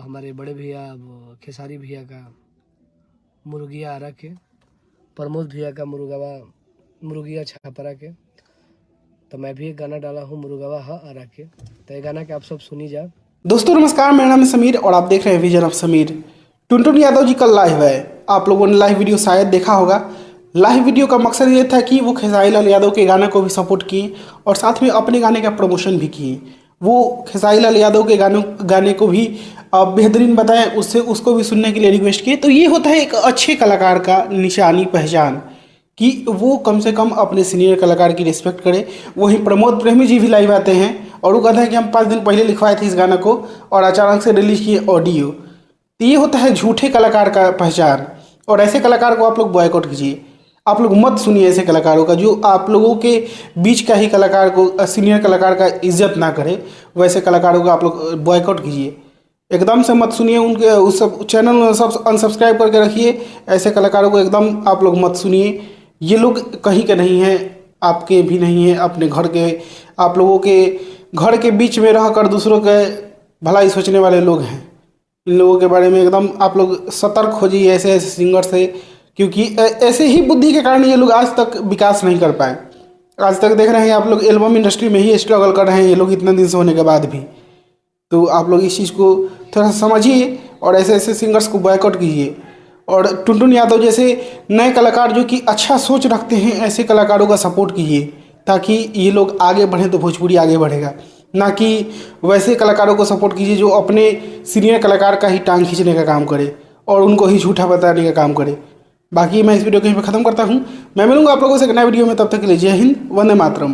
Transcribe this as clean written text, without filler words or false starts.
हमारे बड़े भैया खेसारी भैया का मुर्गिया आरा के, प्रमोद भैया का मुर्गिया छापरा के। तो मैं भी एक गाना डाला हूँ मुर्गवा हा आरा के। तो ये गाना के आप सब सुनी जा। दोस्तों नमस्कार, मेरा नाम है समीर और आप देख रहे हैं विजन ऑफ समीर। टुनटुन यादव जी कल लाइव है। आप लोगों ने लाइव वीडियो शायद देखा होगा। लाइव वीडियो का मकसद ये था कि वो खेसारी लाल यादव के गाने को भी सपोर्ट किए और साथ में अपने गाने का प्रमोशन भी किए। वो खेसारी लाल यादव के गाने को भी बेहतरीन बताएं, उससे उसको भी सुनने के लिए रिक्वेस्ट किए। तो ये होता है एक अच्छे कलाकार का निशानी, पहचान, कि वो कम से कम अपने सीनियर कलाकार की रिस्पेक्ट करे। वहीं प्रमोद प्रेमी जी भी लाइव आते हैं और वो कहते हैं कि हम 5 दिन पहले लिखवाए थे इस गाना को और अचानक से रिलीज किए ऑडियो। तो ये होता है झूठे कलाकार का पहचान, और ऐसे कलाकार को आप लोग बॉयकॉट कीजिए। आप लोग मत सुनिए ऐसे कलाकारों का जो आप लोगों के बीच का ही कलाकार को, सीनियर कलाकार का इज्जत ना करे। वैसे कलाकारों को आप लोग बॉयकॉट कीजिए, एकदम से मत सुनिए। उनके उस सब चैनल सब अनसब्सक्राइब करके रखिए। ऐसे कलाकारों को एकदम आप लोग मत सुनिए। ये लोग कहीं के नहीं हैं, आपके भी नहीं हैं, अपने घर के, आप लोगों के घर के बीच में रहकर दूसरों के भलाई सोचने वाले लोग हैं। इन लोगों के बारे में एकदम आप लोग सतर्क हो जाइए ऐसे ऐसे सिंगर से, क्योंकि ऐसे ही बुद्धि के कारण ये लोग आज तक विकास नहीं कर पाए। आज तक देख रहे हैं आप लोग एल्बम इंडस्ट्री में ही स्ट्रगल कर रहे हैं ये लोग इतने दिन से होने के बाद भी। तो आप लोग इस चीज़ को थोड़ा सा समझिए और ऐसे ऐसे सिंगर्स को बॉयकॉट कीजिए। और टुनटुन यादव जैसे नए कलाकार जो कि अच्छा सोच रखते हैं, ऐसे कलाकारों का सपोर्ट कीजिए ताकि ये लोग आगे बढ़ें तो भोजपुरी आगे बढ़ेगा। ना कि वैसे कलाकारों को सपोर्ट कीजिए जो अपने सीनियर कलाकार का ही टांग खींचने का काम करे और उनको ही झूठा बताने का काम करे। बाकी मैं इस वीडियो को यहीं पर ख़त्म करता हूँ। मैं मिलूंगा आप लोगों से एक नए वीडियो में, तब तक के लिए जय हिंद, वंदे मातरम।